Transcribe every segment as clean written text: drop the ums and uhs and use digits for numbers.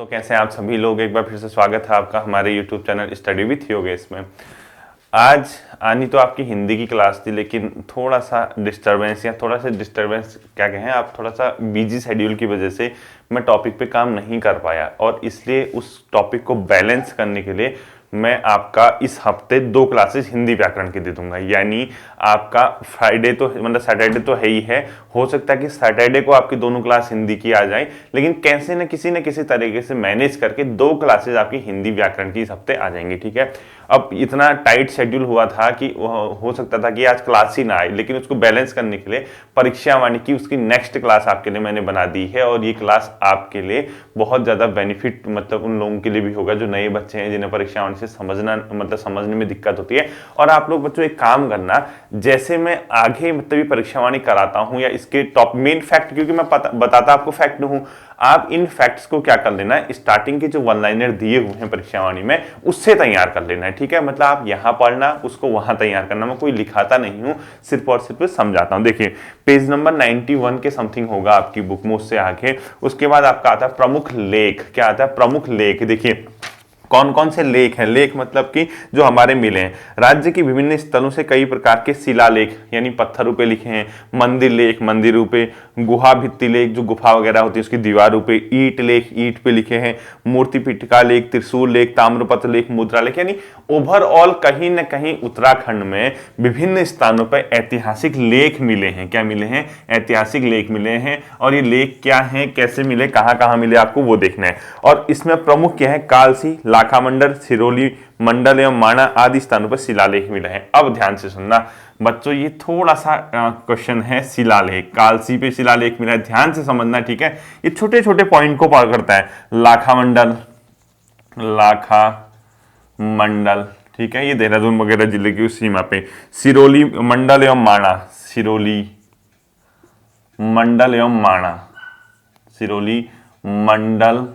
तो कैसे हैं आप सभी लोग। एक बार फिर से स्वागत है आपका हमारे YouTube channel study with Yogesh में। आज आनी तो आपकी हिंदी की क्लास थी, लेकिन थोड़ा सा डिस्टरबेंस क्या कहें आप, थोड़ा सा बिजी शेड्यूल की वजह से मैं टॉपिक पे काम नहीं कर पाया, और इसलिए उस टॉपिक को बैलेंस करने के लिए मैं आपका इस हफ्ते 2 क्लासेस हिंदी व्याकरण की दे दूंगा। यानी आपका फ्राइडे तो मतलब सैटरडे तो है ही है, हो सकता है कि सैटरडे को आपकी दोनों क्लास हिंदी की आ जाए, लेकिन कैसे न किसी तरीके से मैनेज करके 2 क्लासेस आपकी हिंदी व्याकरण की इस हफ्ते आ जाएंगी। ठीक है, अब इतना टाइट शेड्यूल हुआ था कि हो सकता था कि आज क्लास ही ना आए, लेकिन उसको बैलेंस करने के लिए परीक्षा वाणी की उसकी नेक्स्ट क्लास आपके लिए मैंने बना दी है, और ये क्लास आपके लिए बहुत ज़्यादा बेनिफिट मतलब उन लोगों के लिए भी होगा जो नए बच्चे हैं, जिन्हें परीक्षा वाणी से समझने में दिक्कत होती है। और आप लोग बच्चों एक काम करना, जैसे मैं आगे मतलब ये परीक्षा वाणी कराता हूँ या इसके टॉप मेन फैक्ट, क्योंकि मैं बताता आपको फैक्ट हूँ, आप इन फैक्ट्स को क्या कर लेना है, स्टार्टिंग के जो वन लाइनर दिए हुए हैं परीक्षा वाणी में उससे तैयार कर लेना है। ठीक है, मतलब आप यहां पढ़ना, उसको वहां तैयार करना। मैं कोई लिखाता नहीं हूं, सिर्फ और सिर्फ समझाता हूं। देखिए पेज नंबर 91 के समथिंग होगा आपकी बुक में, उससे आगे उसके बाद आपका आता है प्रमुख लेख। क्या आता है? प्रमुख लेख। देखिए कौन कौन से लेख हैं। लेख मतलब कि जो हमारे मिले हैं, राज्य की विभिन्न स्थलों से कई प्रकार के शिलालेख यानी पत्थरों पे लिखे हैं, मंदिर लेख मंदिरों पे, गुहा भित्ति लेख जो गुफा वगैरह होती है उसकी दीवारों पे, ईंट लेख ईंट पे लिखे हैं, मूर्ति पिटिका लेख, त्रिशूल लेख, ताम्रपत्र लेख, मुद्रा लेख। यानी ओवरऑल कहीं ना कहीं उत्तराखंड में विभिन्न स्थानों पर ऐतिहासिक लेख मिले हैं। क्या मिले हैं? ऐतिहासिक लेख मिले हैं। और ये लेख क्या हैं, कैसे मिले, कहां कहां मिले, आपको वो देखना है। और इसमें प्रमुख क्या है? कालसी, लाखा मंडल, सिरोली मंडल एवं माणा आदि स्थानों पर शिलालेख मिले हैं। अब ध्यान से सुनना बच्चों, ये थोड़ा सा क्वेश्चन है शिलालेख। कालसी पे शिलालेख मिला है, ध्यान से समझना। ठीक है, ये छोटे छोटे पॉइंट को पार करता है। लाखा मंडल, लाखा मंडल, ठीक है, ये देहरादून वगैरह जिले की उस सीमा पे। सिरोली मंडल एवं माणा, सिरोली मंडल एवं माणा, सिरोली मंडल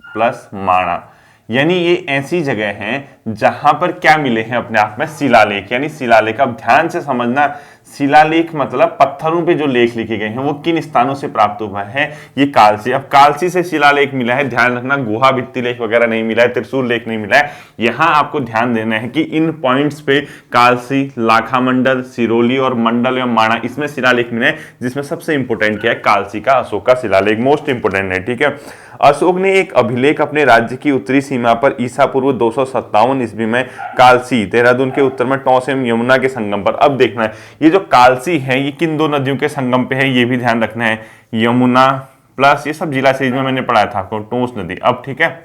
प्लस माणा, यानी ये ऐसी जगह हैं जहां पर क्या मिले हैं अपने आप में? शिलालेख। यानी शिलालेख। अब ध्यान से समझना, शिलालेख मतलब पत्थरों पे जो लेख लिखे गए हैं वो किन स्थानों से प्राप्त हुआ है? ये कालसी। अब कालसी से शिलालेख मिला है, ध्यान रखना, गुहा भित्ति लेख वगैरह नहीं मिला है, त्रिशूल लेख नहीं मिला है। यहां आपको ध्यान देना है कि इन पॉइंट्स पे कालसी, लाखा मंडल, सिरोली और मंडल एवं माणा, इसमें शिलालेख मिले हैं, जिसमें सबसे इंपोर्टेंट क्या है? कालसी का, अशोक का शिलालेख मोस्ट इंपोर्टेंट है। ठीक है, अशोक ने एक अभिलेख अपने राज्य की उत्तरी सीमा पर ईसा पूर्व 257 ईस्वी में कालसी, देहरादून के उत्तर में टॉस एवं यमुना के संगम पर। अब देखना है ये जो कालसी है ये किन 2 नदियों के संगम पे है, ये भी ध्यान रखना है। यमुना प्लस, ये सब जिला सीरीज में मैंने पढ़ाया था आपको, टोंस नदी। अब ठीक है,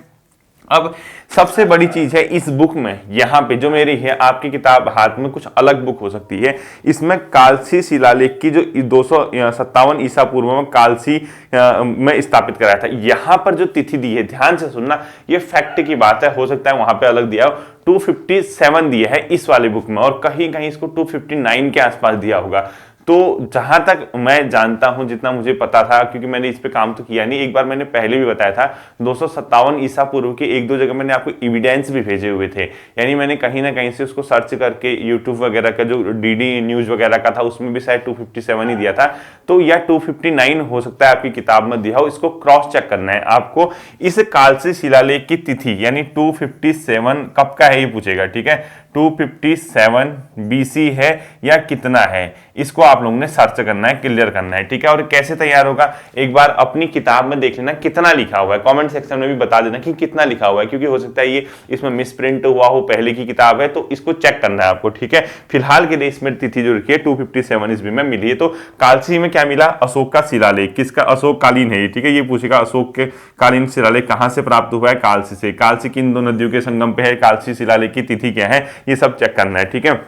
अब सबसे बड़ी चीज है इस बुक में, यहां पे जो मेरी है, आपकी किताब हाथ में कुछ अलग बुक हो सकती है, इसमें कालसी शिलालेख की जो 257 ईसा पूर्व में कालसी में स्थापित कराया था, यहां पर जो तिथि दी है, ध्यान से सुनना, ये फैक्ट की बात है, हो सकता है वहां पे अलग दिया हो। 257 दिया है इस वाले बुक में, और कहीं कहीं इसको 259 के आसपास दिया होगा। तो जहां तक मैं जानता हूं, जितना मुझे पता था, क्योंकि मैंने इस पे काम तो किया नहीं, एक बार मैंने पहले भी बताया था, 257 ईसा पूर्व के 1-2 जगह मैंने आपको एविडेंस भी भेजे हुए थे। यानी मैंने कहीं ना कहीं से उसको सर्च करके यूट्यूब वगैरह का जो डीडी न्यूज वगैरह का था उसमें भी शायद 257 ही दिया था, तो या 259 हो सकता है आपकी किताब में दिया हो। इसको क्रॉस चेक करना है आपको। इस कालसी शिलालेख की तिथि यानी 257 कब का है ये पूछेगा। ठीक है, 257 बीसी है या कितना है, इसको आप लोगों ने सर्च करना है, क्लियर करना है। ठीक है, और कैसे तैयार होगा, एक बार अपनी किताब में देख लेना कितना लिखा हुआ है, कमेंट सेक्शन में भी बता देना कि कितना लिखा हुआ है, क्योंकि हो सकता है ये इसमें मिस प्रिंट हुआ हो, पहले की किताब है, तो इसको चेक करना है आपको। ठीक है, फिलहाल के लिए इसमें तिथि जो लिखी है 257 ईस्वी में मिली है। तो कालसी में क्या मिला? अशोक का शिलालेख। किसका? अशोक कालीन है ये। ठीक है, ये पूछेगा अशोक के कालीन शिलालेख कहां से प्राप्त हुआ है? कालसी से। कालसी किन 2 नदियों के संगम पे है? कालसी शिलालेख की तिथि क्या है, ये सब चेक करना है। ठीक है,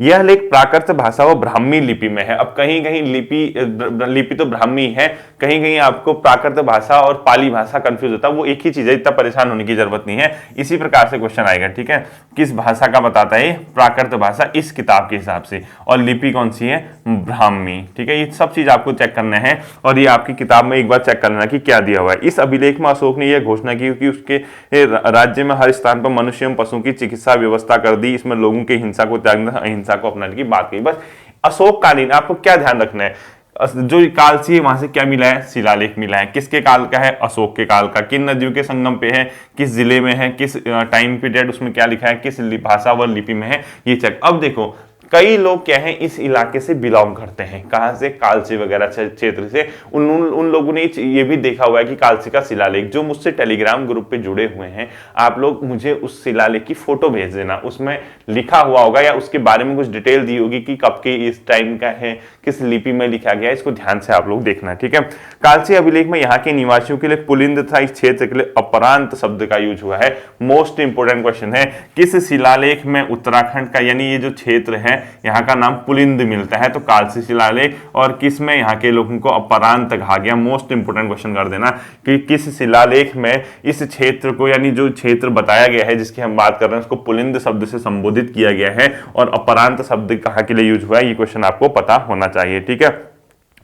यह लेख प्राकृत भाषा व ब्राह्मी लिपि में है। अब कहीं कहीं लिपि तो ब्राह्मी है, कहीं कहीं आपको प्राकृत भाषा और पाली भाषा कंफ्यूज होता है, वो एक ही चीज है, इतना परेशान होने की जरूरत नहीं है। इसी प्रकार से क्वेश्चन आएगा। ठीक है, किस भाषा का बताता है? प्राकृत भाषा इस किताब के हिसाब से, और लिपि कौन सी है? ब्राह्मी। ठीक है, ये सब चीज आपको चेक करना है, और ये आपकी किताब में एक बार चेक कर लेना कि क्या दिया हुआ है। इस अभिलेख में अशोक ने यह घोषणा की कि उसके राज्य में हर स्थान पर मनुष्य एवं पशु की चिकित्सा व्यवस्था कर दी, इसमें लोगों की हिंसा को त्यागना, अहिंसा को अपनाने की बात कही। बस अशोक कालीन, आपको क्या ध्यान रखना है, जो कालसी है वहां से क्या मिला है, शिलालेख मिला है। किसके काल का है, अशोक के काल का। किन नदियों के संगम पे है, किस जिले में है, किस टाइम पीरियड उसमें क्या लिखा है, किस भाषा व लिपि में है, ये चेक। अब देखो कई लोग क्या है इस इलाके से बिलोंग करते हैं, कहां से, कालसी वगैरह क्षेत्र से। उन लोगों ने ये भी देखा हुआ है कि कालसी का शिलालेख, जो मुझसे टेलीग्राम ग्रुप पे जुड़े हुए हैं, आप लोग मुझे उस शिलालेख की फोटो भेज देना, उसमें लिखा हुआ होगा या उसके बारे में कुछ डिटेल दी होगी कि कब के इस टाइम का है, किस लिपि में लिखा गया है, इसको ध्यान से आप लोग देखना, ठीक है। कालसी अभिलेख में यहाँ के निवासियों के लिए पुलिंद तथा इस क्षेत्र के लिए अपरांत शब्द का यूज हुआ है। मोस्ट इंपोर्टेंट क्वेश्चन है, किस शिलालेख में उत्तराखंड का यानी ये जो क्षेत्र है यहाँ का नाम पुलिंद मिलता है, तो कालसी शिलालेख। और किस में यहाँ के लोगों को अपरांत कहा गया। मोस्ट इंपोर्टेंट क्वेश्चन कर देना कि किस शिलालेख में इस क्षेत्र को यानी जो क्षेत्र बताया गया है जिसकी हम बात कर रहे हैं उसको पुलिंद शब्द से संबोधित किया गया है, और अपरांत शब्द कहाँ के लिए यूज हुआ है, ये क्वेश्चन आपको पता होना चाहिए, ठीक है।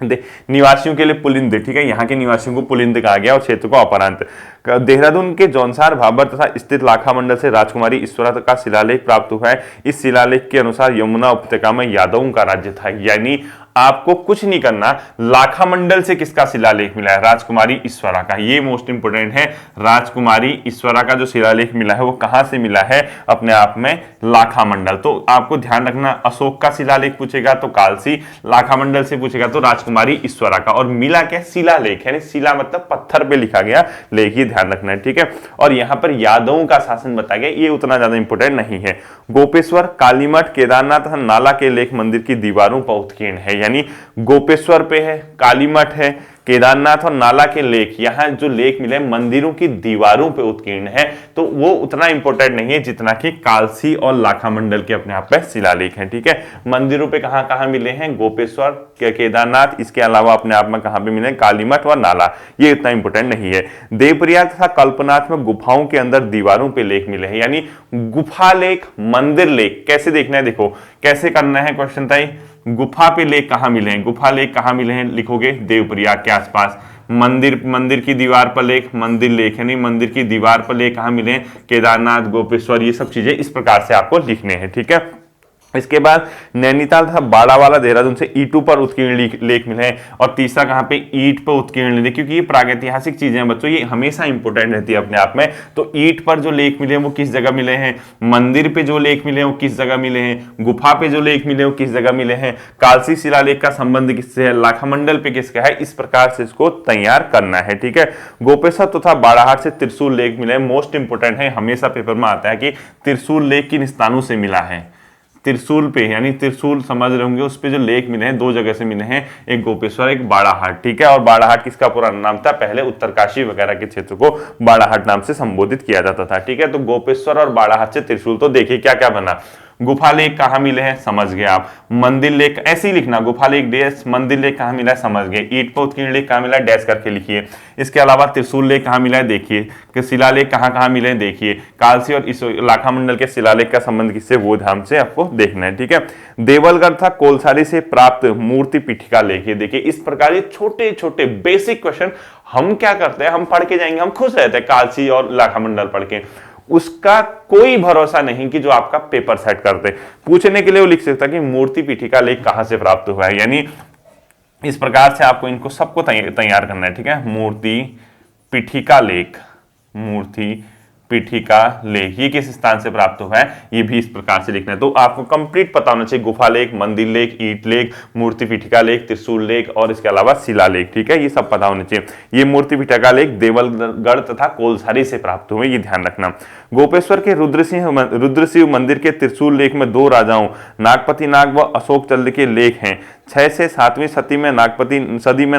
निवासियों के लिए पुलिंद, ठीक है, यहाँ के निवासियों को पुलिंद कहा गया और क्षेत्र को अपरांत। देहरादून के जौनसार भाबर तथा स्थित लाखा मंडल से राजकुमारी ईश्वरा का शिलालेख प्राप्त हुआ है। इस शिलालेख के अनुसार यमुना उपत्यका में यादवों का राज्य था। यानी आपको कुछ नहीं करना, लाखा मंडल से किसका शिलालेख मिला है, राजकुमारी ईश्वरा का। ये मोस्ट इंपोर्टेंट है, राजकुमारी ईश्वरा का जो शिलालेख मिला है वो कहां से मिला है, अपने आप में लाखा मंडल। तो आपको ध्यान रखना, अशोक का शिलालेख पूछेगा तो कालसी, लाखा मंडल से पूछेगा तो राजकुमारी ईश्वरा का। और मिला क्या, शिलालेख, यानी शिला मतलब पत्थर पे लिखा गया लेख, ये ध्यान रखना है, ठीक है। और यहां पर यादवों का शासन बताया गया, ये उतना ज्यादा इंपोर्टेंट नहीं है। गोपेश्वर, कालीमठ, केदारनाथ, नाला के लेख मंदिर की दीवारों पर उत्कीर्ण है। यानी गोपेश्वर पे है, कालीमठ है, केदारनाथ और नाला के लेख, यहां जो लेख मिले मंदिरों की दीवारों पे उत्कीर्ण है, तो वो उतना इंपॉर्टेंट नहीं है जितना कि कालसी और लाखा मंडल के अपने आप में शिलालेख हैं, ठीक है। मंदिरों पे कहां कहां मिले हैं, गोपेश्वर, केदारनाथ, इसके अलावा अपने आप में कहां पे मिले, कालीमठ और नाला, ये इतना इंपॉर्टेंट नहीं है। देवप्रयाग तथा कल्पनाथ में गुफाओं के अंदर दीवारों पे लेख मिले हैं। यानी गुफा लेख, मंदिर लेख कैसे देखना है, देखो कैसे करना है क्वेश्चन ताई। गुफा पे लेख कहां मिले हैं, गुफा लेख कहां मिले हैं, लिखोगे देवप्रयाग के आसपास। मंदिर की दीवार पर लेख, मंदिर लेख है नहीं, मंदिर की दीवार पर लेख कहां मिले हैं, केदारनाथ, गोपेश्वर, ये सब चीजें इस प्रकार से आपको लिखने हैं, ठीक है। इसके बाद नैनीताल तथा बाड़ावाला देहरादून से ईंटों पर उत्कीर्ण लेख मिले हैं। और तीसरा कहां पे, ईंट पर उत्कीर्ण लेख, क्योंकि ये प्रागैतिहासिक चीजें हैं बच्चों, ये हमेशा इंपोर्टेंट रहती है अपने आप में। तो ईंट पर जो लेख मिले हैं वो किस जगह मिले हैं, मंदिर पे जो लेख मिले हैं वो किस जगह मिले हैं, गुफा पे जो लेख मिले हैं वो किस जगह मिले हैं, कालसी शिलालेख का संबंध किससे है, लाखा मंडल पे किसका है, इस प्रकार से इसको तैयार करना है, ठीक है। गोपेश्वर तथा बाड़ाहाट से त्रिशूल लेख मिले, मोस्ट इंपोर्टेंट है, हमेशा पेपर में आता है कि त्रिशूल लेख किन स्थानों से मिला है। त्रिशूल पे यानी त्रिशूल समझ रहे होंगे, उस पे जो लेख मिले हैं दो जगह से मिले हैं, एक गोपेश्वर, एक बाड़ाहाट, ठीक है। और बाड़ाहाट किसका पुराना नाम था, पहले उत्तरकाशी वगैरह के क्षेत्र को बाड़ाहाट नाम से संबोधित किया जाता था, ठीक है। तो गोपेश्वर और बाड़ाहाट से त्रिशूल, तो देखिए क्या क्या बना। गुफा लेख कहां मिले हैं, समझ गए आप। मंदिर लेख ऐसे ही लिखना, गुफा लेख डैश, मंदिर लेख कहां मिला है, समझ गए। ईंट पर उत्कीर्ण लेख कहां मिला है, डैश करके लिखिए। इसके अलावा त्रिशूल लेख कहां मिला है, देखिए। कि शिलालेख कहां कहां मिले हैं, देखिए। कालसी और इस लाखा मंडल के शिलालेख का संबंध किससे, वो ध्यान से आपको देखना है, ठीक है। देवलगढ़ था कोलसारी से प्राप्त मूर्ति पीठिका लेख, देखिए। इस प्रकार ये छोटे छोटे बेसिक क्वेश्चन हम क्या करते हैं, हम पढ़ के जाएंगे, हम खुश रहते हैं कालसी और लाखा मंडल पढ़ के, उसका कोई भरोसा नहीं कि जो आपका पेपर सेट करते। पूछने के लिए वो लिख सकता कि मूर्ति पीठिका लेख कहां से प्राप्त हुआ है, यानी इस प्रकार से आपको इनको सबको तैयार करना है, ठीक है। मूर्ति पीठिका लेख, मूर्ति पीठिका लेख, ये किस स्थान से प्राप्त हुआ है, ये भी इस प्रकार से लिखना है। तो आपको कंप्लीट पता होना चाहिए, गुफा लेख, मंदिर लेख, ईंट लेख, मूर्ति पीठिका लेख, त्रिशूल लेख और इसके अलावा शिला लेख, ठीक है। ये सब पता होना चाहिए। ये मूर्ति पीठिका लेख देवलगढ़ तथा कोलसारी से प्राप्त हुए, ये ध्यान रखना। गोपेश्वर के रुद्रसिंह मंदिर के त्रिशूल लेख में दो राजाओं नागपति नाग व अशोक चंद के लेख हैं। 6 से 7वीं सदी में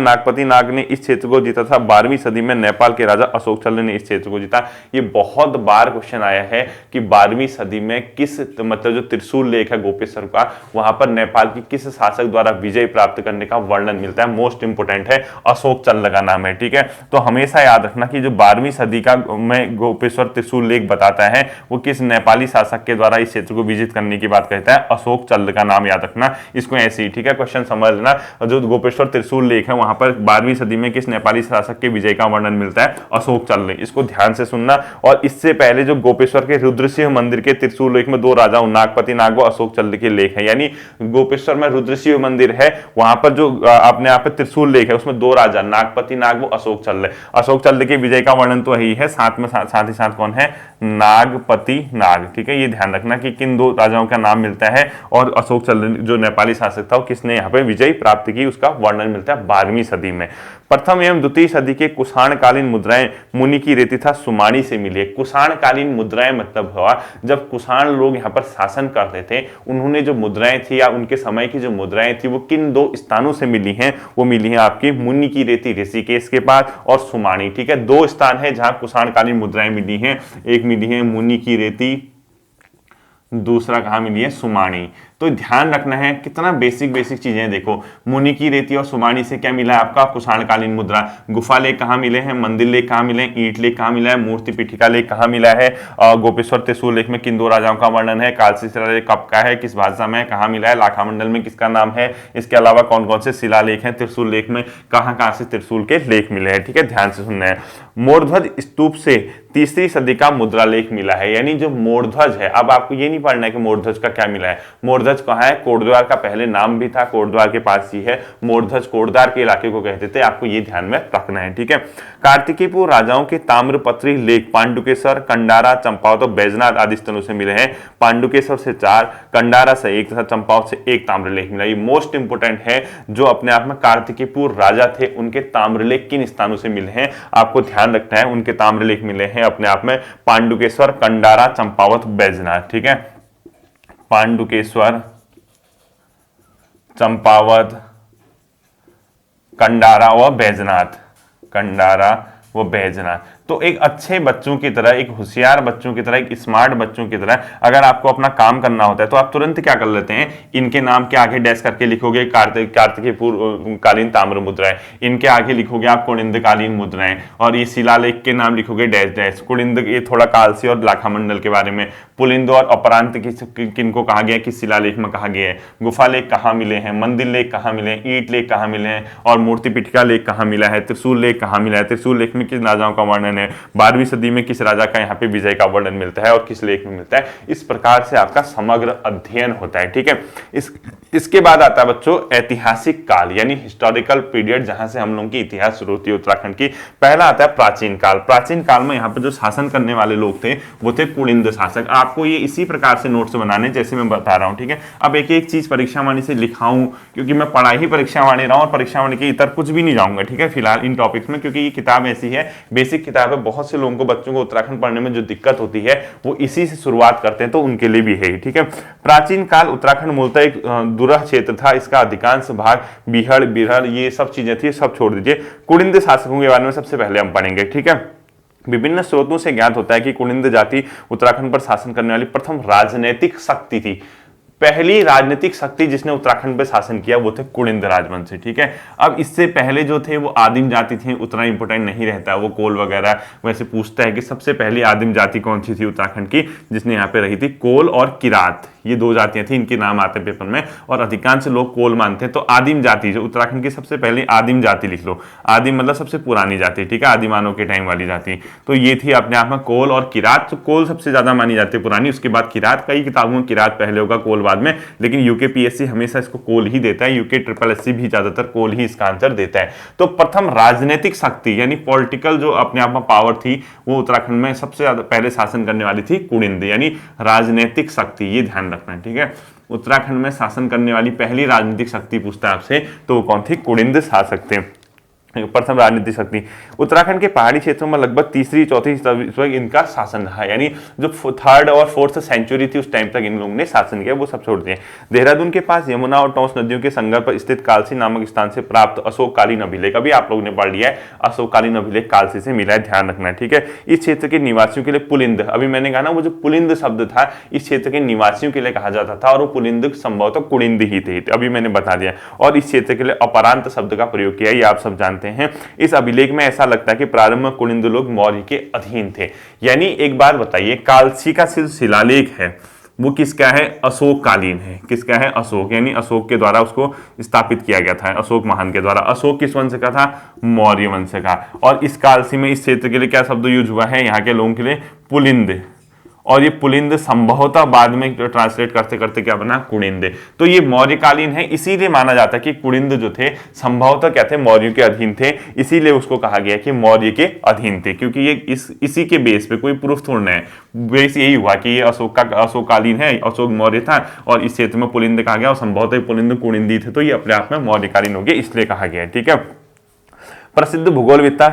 नागपति नाग ने इस क्षेत्र को जीता था। 12वीं सदी में नेपाल के राजा अशोक चंद ने इस क्षेत्र को जीता। ये बहुत बार क्वेश्चन आया है कि 12वीं सदी में किस, मतलब जो त्रिशूल लेख है गोपेश्वर का, वहां पर नेपाल की किस शासक द्वारा विजय प्राप्त करने का वर्णन मिलता है। मोस्ट इंपोर्टेंट है, अशोक चंद का नाम है, ठीक है। तो हमेशा याद रखना कि जो 12वीं सदी का में गोपेश्वर त्रिशूल लेख बताता है वो किस नेपाली शासक के द्वारा इस क्षेत्र को विजित करने की बात कहता है, अशोक चंद का नाम याद रखना, इसको ऐसे ही, ठीक है। क्वेश्चन समझ लेना, जो गोपेश्वर त्रिशूल लेख है वहां पर 12वीं सदी में किस नेपाली शासक के विजय का वर्णन मिलता है, अशोक चंद, इसको ध्यान से सुनना। और इससे पहले जो गोपेश्वर के रुद्रसिंह मंदिर के त्रिशूल लेख में दो राजा नागपति नाग व अशोक चल्द के लेख है, यानी गोपेश्वर में रुद्रसिंह मंदिर है, वहां पर जो अपने आप में त्रिशूल लेख है उसमें दो राजा नागपति नाग व अशोक चल्द। अशोक चल्द के विजय का वर्णन तो यही है, साथ में साथ ही साथ कौन है, नागपति नाग। ठीक है, ये ध्यान रखना कि किन दो राजाओं का नाम मिलता है और अशोक चल्द जो नेपाली शासक था किसने यहाँ पे विजय प्राप्त की उसका वर्णन मिलता है 12वीं सदी में। प्रथम एवं द्वितीय सदी के कुषाण कालीन मुद्राएं मुनि की रेती तथा सुमाणी से मिली है। कुषाण कालीन मुद्राएं मतलब हुआ जब कुषाण लोग यहाँ पर शासन करते थे, उन्होंने जो मुद्राएं थी या उनके समय की जो मुद्राएं थी वो किन दो स्थानों से मिली हैं, वो मिली है आपकी मुनि की रेती ऋषिकेश के पास और सुमाणी। ठीक है, दो स्थान है जहां कुषाण कालीन मुद्राएं मिली हैं, एक मिली है मुनि की रेती, दूसरा कहां मिली है, सुमाणी। तो ध्यान रखना है, कितना बेसिक चीजें देखो, मुनि की रेती और सुमाणी से क्या मिला है आपका, कुषाण कालीन मुद्रा। गुफा लेख कहाँ मिले हैं, मंदिर लेख कहाँ मिले हैं, ईंट लेख कहाँ मिला है, मूर्ति पीठिका लेख कहाँ मिला है, गोपेश्वर त्रिशूल लेख में किन दो राजाओं का वर्णन है, कालसी शिलालेख कब का है, किस भाषा में, कहाँ मिला है, लाखा मंडल में किसका नाम है, इसके अलावा कौन कौन से शिलालेख हैं, त्रिशूल लेख में कहाँ से त्रिशूल के लेख मिले हैं। ठीक है, ध्यान से सुनना है। मोरध्वज स्तूप से तीसरी सदी का मुद्रा लेख मिला है, यानी जो मोरध्वज है, अब आपको ये नहीं पढ़ना है कि मोरध्वज का क्या मिला है, मोरध्वज कहाँ है, कोटद्वार का पहले नाम भी था, कोटद्वार के पास ही है, मोरध्वज कोटद्वार के इलाके को कहते थे, आपको ये ध्यान में रखना है। ठीक है, कार्तिकीपुर राजाओं के ताम्रपत्री लेख पांडुकेश्वर, कंडारा, चंपावत और बैजनाथ आदि स्थलों से मिले हैं। पांडुकेश्वर से 4, कंडारा से 1 तथा चंपावत से 1 ताम्रलेख मिला। ये मोस्ट इंपोर्टेंट है, जो अपने आप में कार्तिकीपुर राजा थे उनके ताम्रलेख किन स्थानों से मिले हैं, आपको ध्यान रखना है। उनके ताम्रलेख मिले हैं अपने आप में पांडुकेश्वर, कंडारा, चंपावत, बैजनाथ। ठीक है, पांडुकेश्वर, चंपावत, कंडारा व बैजनाथ, कंडारा वो बैजनाथ। तो एक अच्छे बच्चों की तरह, एक होशियार बच्चों की तरह, एक स्मार्ट बच्चों की तरह अगर आपको अपना काम करना होता है तो आप तुरंत क्या कर लेते हैं, इनके नाम के आगे डैश करके लिखोगे कार्तिकीय कालीन ताम्र मुद्राएं, इनके आगे लिखोगे आप कुलिंद कालीन मुद्राएं, और ये शिलालेख के नाम लिखोगे डैश डैश। कुलिंद ये थोड़ा कालसी और लाखा मंडल के बारे में, पुलिंद और अपरांत किनको कहा गया, किस शिलालेख में कहा गया है, गुफा लेख कहाँ मिले हैं, मंदिर लेख कहाँ मिले हैं, ईंट लेख कहाँ मिले हैं, और मूर्ति पीठिका लेख कहाँ मिला है, त्रिशूल लेख कहाँ मिला है, त्रिशूल लेख में किस राजाओं का वर्णन है, 12वीं सदी में किस राजा का यहाँ पे विजय का वर्णन मिलता है और किस लेख में मिलता है। इस प्रकार से आपका समग्र अध्ययन होता है। ठीक है, इसके बाद आता है बच्चों ऐतिहासिक काल, यानी हिस्टोरिकल पीरियड, जहां से हम लोगों की इतिहास शुरू होती है उत्तराखंड की। पहला आता है प्राचीन काल। प्राचीन काल में यहाँ पे जो शासन करने वाले लोग थे वो थे कुलिंद शासक। आपको ये इसी प्रकार से नोट्स बनाने जैसे मैं बता रहा हूँ। ठीक है, अब एक एक चीज परीक्षा वाणी से लिखाऊं, क्योंकि मैं पढ़ा ही परीक्षा वाणी रहा हूँ और परीक्षा वाणी के इतर कुछ भी नहीं जाऊंगा। ठीक है, फिलहाल इन टॉपिक्स में, क्योंकि ये किताब ऐसी है, बेसिक किताब है, बहुत से लोगों को, बच्चों को उत्तराखंड पढ़ने में जो दिक्कत होती है वो इसी से शुरुआत करते हैं, तो उनके लिए भी है। ठीक है, प्राचीन काल उत्तराखंड मूलतः एक दुर्गम क्षेत्र था, इसका अधिकांश भाग बिहड़ बिरहड़ ये सब चीजें थी, सब छोड़ दीजिए। कुलिंद शासकों के बारे में सबसे पहले हम पढ़ेंगे। ठीक है, विभिन्न स्रोतों से ज्ञात होता है कि कुलिंद जाति उत्तराखंड पर शासन करने वाली प्रथम राजनीतिक शक्ति थी। पहली राजनीतिक शक्ति जिसने उत्तराखंड पर शासन किया वो थे कुलिंद राजवंशी। ठीक है, अब इससे पहले जो थे वो आदिम जाति थे, उतना इंपोर्टेंट नहीं रहता, वो कोल वगैरह वैसे पूछता है कि सबसे पहली आदिम जाति कौन सी थी उत्तराखंड की जिसने यहाँ पे रही थी। कोल और किरात, ये दो जातियां थी, इनके नाम आते हैं पेपर में, और अधिकांश लोग कोल मानते हैं। तो आदिम जाति जो उत्तराखंड की सबसे पहली आदिम जाति लिख लो, आदिम मतलब सबसे पुरानी जाति। ठीक है, आदिमानव के टाइम वाली जाति, तो ये थी अपने आप में कोल और किरात। तो कोल सबसे ज्यादा मानी जाती है पुरानी, उसके बाद किरात। कई किताबों में किरात पहले होगा, कोल बाद में, लेकिन यूके पीएससी हमेशा इसको कोल ही देता है, यूके ट्रिपल एससी भी ज्यादातर कोल ही इसका आंसर देता है। तो प्रथम राजनीतिक शक्ति यानी पॉलिटिकल जो अपने आप में पावर थी वो उत्तराखंड में सबसे ज्यादा पहले शासन करने वाली थी कुलिंद, यानी राजनीतिक शक्ति, ये ध्यान रखना है। ठीक है, उत्तराखंड में शासन करने वाली पहली राजनीतिक शक्ति पूछता है आपसे तो वो कौन थी, कुलिंद शासक थे, प्रथम राजनीतिक शक्ति। उत्तराखंड के पहाड़ी क्षेत्रों में लगभग तीसरी चौथी सदी इनका शासन रहा, यानी जो 3rd और 4th सेंचुरी थी उस टाइम तक इन लोगों ने शासन किया, वो सब छोड़ दिए। देहरादून के पास यमुना और टोंस नदियों के संगम पर स्थित कालसी नामक स्थान से प्राप्त अशोककालीन अभिलेख, अभी आप लोगों ने पढ़ लिया है, अशोककालीन अभिलेख कालसी से मिला है, ध्यान रखना है। ठीक है, इस क्षेत्र के निवासियों के लिए पुलिंद, अभी मैंने कहा ना वो जो पुलिंद शब्द था इस क्षेत्र के निवासियों के लिए कहा जाता था, और वो पुलिंद संभवतः कुलिंद ही थे, अभी मैंने बता दिया। और इस क्षेत्र के लिए अपरांत शब्द का प्रयोग किया, ये आप सब जानते हैं। इस अभिलेख में ऐसा लगता है कि प्रारंभ में कुलिंद लोग मौर्य के अधीन थे। यानी एक बार बताइए, कालसी का शिलालेख है वो किसका है? अशोक कालीन है। किसका है? अशोक, यानी अशोक के द्वारा उसको स्थापित किया गया था, अशोक महान के द्वारा। अशोक किस वंश का था? मौर्य वंश का। और इस कालसी में इस क्षेत्र के लिए क्या शब्द यूज हुआ है यहाँ के लोगों के लिए? पुलिंद। और ये पुलिंद संभवतः बाद में ट्रांसलेट करते करते क्या बना? कुड़िंद। तो ये मौर्यकालीन है, इसीलिए माना जाता है कि कुड़िंद जो थे संभवतः क्या थे? मौर्यों के अधीन थे, इसीलिए उसको कहा गया कि मौर्य के अधीन थे, क्योंकि ये इसी के बेस पे, कोई प्रूफ थोड़ा है, बेस यही हुआ कि ये अशोककालीन है, अशोक मौर्य था और इस क्षेत्र में पुलिंद कहा गया और संभवतः पुलिंद कुड़िंदी थे, तो ये अपने आप में मौर्यकालीन हो गए, इसलिए कहा गया है। ठीक है। प्रसिद्ध भूगोलविद्ता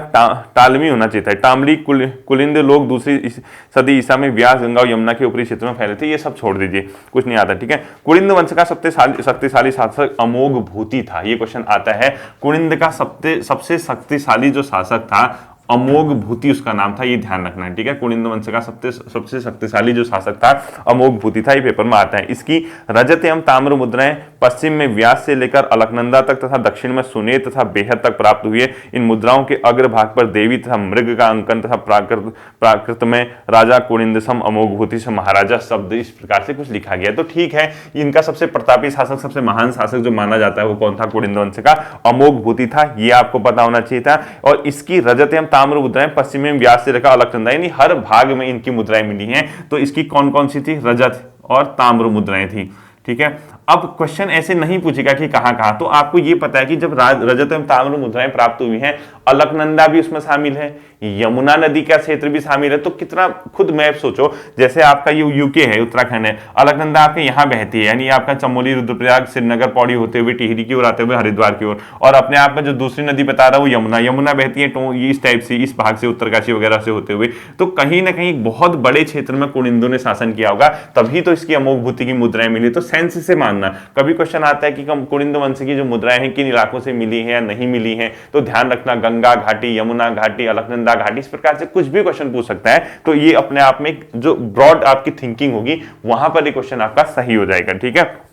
टालमी होना चाहिए था। टामली कुलिंद लोग दूसरी सदी ईसा में व्यास, गंगा और यमुना के ऊपरी क्षेत्र में फैले थे। ये सब छोड़ दीजिए, कुछ नहीं आता। ठीक है। कुलिंद वंश का शक्तिशाली शासक अमोघ भूति था। ये क्वेश्चन आता है। कुलिंद का सबसे शक्तिशाली जो शासक था अमोघ भूति उसका नाम था, ये ध्यान रखना है। ठीक है। कुलिंद वंश का सबसे शक्तिशाली जो शासक था अमोघ भूति था, ये पेपर में आता है। इसकी रजत एवं ताम्र मुद्राएं पश्चिम में व्यास से लेकर अलकनंदा तक तथा दक्षिण में सुनेत तथा बेहद तक प्राप्त हुई है। इन मुद्राओं के अग्रभाग पर देवी तथा मृग का अंकन तथा प्राकृत में राजा कुलिंद सम अमोघ भूति से महाराजा शब्द इस प्रकार से कुछ लिखा गया। तो ठीक है, इनका सबसे प्रतापी शासक, सबसे महान शासक जो माना जाता है वो कौन था? कुलिंद वंश का अमोघ भूति था, ये आपको पता होना चाहिए था। और इसकी रजत एवं ताम्र मुद्राएं पश्चिम में व्यास से लेकर अलकनंदा, यानी हर भाग में इनकी मुद्राएं मिली हैं। तो इसकी कौन कौन सी थी? रजत और ताम्र मुद्राएं थी। ठीक है। अब क्वेश्चन ऐसे नहीं पूछेगा कि कहां कहां, तो आपको ये पता है कि जब रजत एवं ताम्र मुद्राएं प्राप्त हुई हैं, अलकनंदा भी उसमें शामिल है, यमुना नदी का क्षेत्र भी शामिल है। तो कितना, खुद मैप सोचो, जैसे आपका ये यूके है, उत्तराखंड है, अलकनंदा आपके यहाँ बहती है, यानी आपका चमोली, रुद्रप्रयाग, श्रीनगर, पौड़ी होते हुए टिहरी की ओर आते हुए हरिद्वार की ओर, और अपने आप में जो दूसरी नदी बता रहा हूँ यमुना बहती है इस टाइप से, इस भाग से, उत्तरकाशी वगैरह से होते हुए। तो कहीं ना कहीं बहुत बड़े क्षेत्र में कुलिंदों ने शासन किया होगा, तभी तो इसकी अमोघ भूति की मुद्राएं मिली। तो सेंस से मानना, कभी क्वेश्चन आता है कि कुलिंद वंश की जो मुद्राएं हैं किन इलाकों से मिली हैं या नहीं मिली हैं, तो ध्यान रखना गंगा घाटी, यमुना घाटी, अलकनंदा घाटी, इस प्रकार से कुछ भी क्वेश्चन पूछ सकता है। तो ये अपने आप में जो ब्रॉड आपकी थिंकिंग होगी वहां पर ये क्वेश्चन आपका सही हो जाएगा। ठीक है।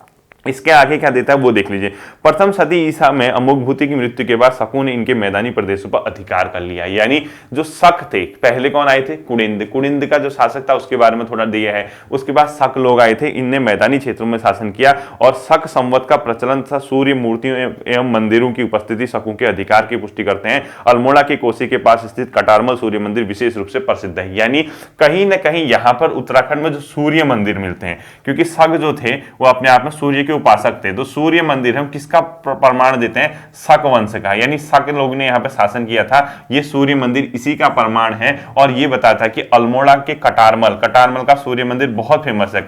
इसके आगे क्या देता है वो देख लीजिए। प्रथम सदी ईसा में अमोघ भूति की मृत्यु के बाद शकों ने इनके मैदानी प्रदेशों पर अधिकार कर लिया। यानी जो शक थे, पहले कौन आए थे? कुलिंद का जो शासक था उसके बारे में थोड़ा दिया है। उसके बाद शक लोग आए थे, इनने मैदानी क्षेत्रों में शासन किया और शक संवत का प्रचलन था। सूर्य मूर्तियों एवं मंदिरों की उपस्थिति शकों के अधिकार की पुष्टि करते हैं। अल्मोड़ा के कोसी के पास स्थित कटारमल सूर्य मंदिर विशेष रूप से प्रसिद्ध है। यानी कहीं ना कहीं यहाँ पर उत्तराखंड में जो सूर्य मंदिर मिलते हैं, क्योंकि शक जो थे वो अपने आप में सूर्य के उपासक थे, तो सूर्य मंदिर हम किसका प्रमाण देते हैं? शक वंश का, यानी शक लोग ने यहाँ पे शासन किया था। ये सूर्य मंदिर इसी का प्रमाण है। और ये बताता है कि अल्मोड़ा के कटारमल का सूर्य मंदिर बहुत फेमस है।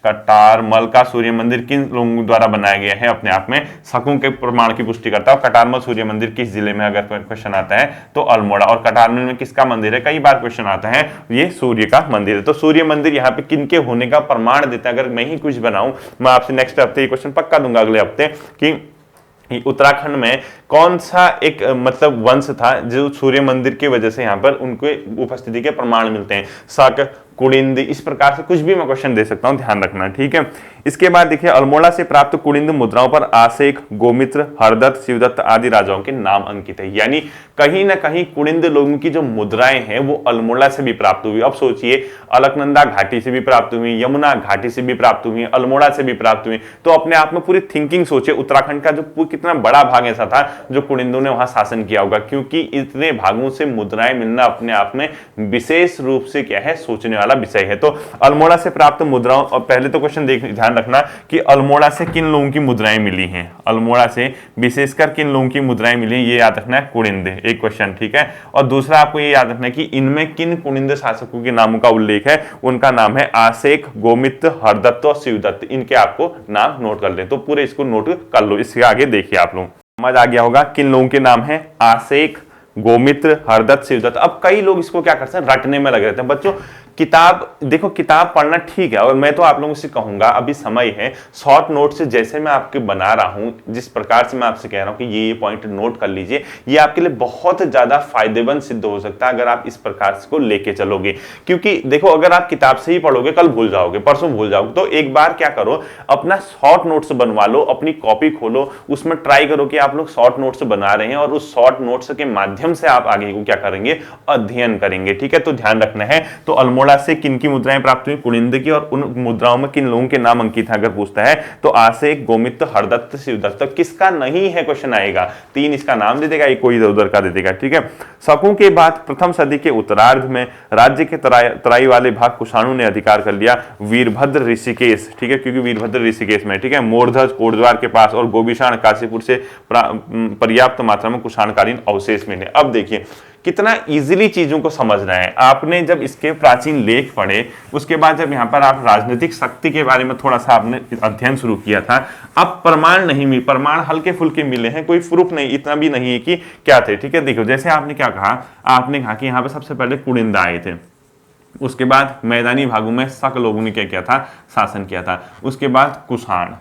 कटारमल का सूर्य मंदिर किन लोगों द्वारा बनाया गया है? अपने आप में शकों के प्रमाण की पुष्टि करता है। कटारमल सूर्य मंदिर किस जिले में, अगर क्वेश्चन आता है तो अल्मोड़ा। और कटारमल में किसका मंदिर है? कई बार क्वेश्चन आता है, ये सूर्य का मंदिर है। तो सूर्य मंदिर यहाँ पे किनके होने का प्रमाण देता है। अगर मैं ही कुछ बनाऊं, मैं आपसे नेक्स्ट हफ्ते ये क्वेश्चन पक्का दूंगा, अगले हफ्ते, कि उत्तराखंड में कौन सा एक मतलब वंश था जो सूर्य मंदिर की वजह से यहाँ पर उनके उपस्थिति के प्रमाण मिलते हैं। शक, कुलिंद, इस प्रकार से कुछ भी मैं क्वेश्चन दे सकता हूं, ध्यान रखना। ठीक है। इसके बाद देखिए, अल्मोड़ा से प्राप्त कुलिंद मुद्राओं पर आसेक, गोमित्र, हरदत्त, शिवदत्त आदि राजाओं के नाम अंकित है। यानी कहीं ना कहीं कुलिंद लोगों की जो मुद्राएं हैं वो अल्मोड़ा से भी प्राप्त हुई। अब सोचिए, अलकनंदा घाटी से भी प्राप्त हुई, यमुना घाटी से भी प्राप्त हुई, अल्मोड़ा से भी प्राप्त हुई। तो अपने आप में पूरी थिंकिंग सोचिए, उत्तराखंड का जो कितना बड़ा भाग ऐसा था जो कुलिंदों ने वहां शासन किया होगा, क्योंकि इतने भागों से मुद्राएं मिलना अपने आप में विशेष रूप से क्या है, सोचने वाला विषय है। तो अल्मोड़ा से प्राप्त मुद्राओं, और पहले तो क्वेश्चन ध्यान रखना कि अल्मोड़ा से किन लोगों की मुद्राएं मिली हैं, अल्मोड़ा से विशेषकर किन लोगों की मुद्राएं मिली, ये याद रखना है, कुलिंद, एक क्वेश्चन। ठीक है। और दूसरा आपको ये याद रखना है कि इनमें किन कुलिंद शासकों के नामों का उल्लेख है। उनका नाम है आसेक, गोमित्र, हरदत्त और शिवदत्त। इनके आपको नाम नोट कर ले, तो पूरे इसको नोट कर लो। इसके आगे देखिए, आप लोग समझ आ गया होगा किन लोगों के नाम है, आसेक, गोमित्र, हरदत्त, शिवदत्त। अब कई लोग इसको क्या करते हैं, रटने में लगे रहते हैं। बच्चों किताब देखो, किताब पढ़ना ठीक है, और मैं तो आप लोगों से कहूंगा अभी समय है, शॉर्ट नोट से जैसे मैं आपके बना रहा हूं, जिस प्रकार से मैं आपसे कह रहा हूं कि ये पॉइंट नोट कर लीजिए, ये आपके लिए बहुत ज्यादा फायदेमंद सिद्ध हो सकता है अगर आप इस प्रकार से को लेके चलोगे। क्योंकि देखो, अगर आप किताब से ही पढ़ोगे कल भूल जाओगे, परसों भूल जाओगे। तो एक बार क्या करो, अपना शॉर्ट नोट्स बनवा लो, अपनी कॉपी खोलो, उसमें ट्राई करो कि आप लोग शॉर्ट नोट्स बना रहे हैं, और उस शॉर्ट नोट्स के माध्यम से आप आगे को क्या करेंगे, अध्ययन करेंगे। ठीक है। तो ध्यान रखना है। तो अल्मोड़ा अल्मोड़ा से किन की मुद्राएं प्राप्त हुई? कुनिंद की। और उन मुद्राओं में किन लोगों के नाम अंकित है अगर पूछता है तो आ से गोमित्र, हरदत्त, शिवदत्त। तो किसका नहीं है क्वेश्चन आएगा, 3 इसका नाम दे देगा, एक कोई इधर उधर का दे देगा। ठीक है। शकों के बाद प्रथम सदी के उत्तरार्ध में राज्य के तराई वाले भाग कुषाणों ने अधिकार कर लिया। वीरभद्र, ऋषिकेश, ठीक है, क्योंकि वीरभद्र ऋषिकेश में, ठीक है, मोरध्वज कोटद्वार के पास और गोबिषाण काशीपुर से पर्याप्त मात्रा में कुषाणकालीन अवशेष मिले। अब देखिए कितना इजीली चीजों को समझना है। आपने जब इसके प्राचीन लेख पढ़े, उसके बाद जब यहाँ पर आप राजनीतिक शक्ति के बारे में थोड़ा सा आपने अध्ययन शुरू किया था, अब प्रमाण नहीं मिले, प्रमाण हल्के फुल्के मिले हैं, कोई प्रूफ नहीं, इतना भी नहीं है कि क्या थे। ठीक है, देखो जैसे आपने क्या कहा, आपने कहा कि यहाँ पे सबसे पहले कुनिंदा आए थे, उसके बाद मैदानी भागों में शक लोगों ने क्या किया था, शासन किया था, उसके बाद कुषाण।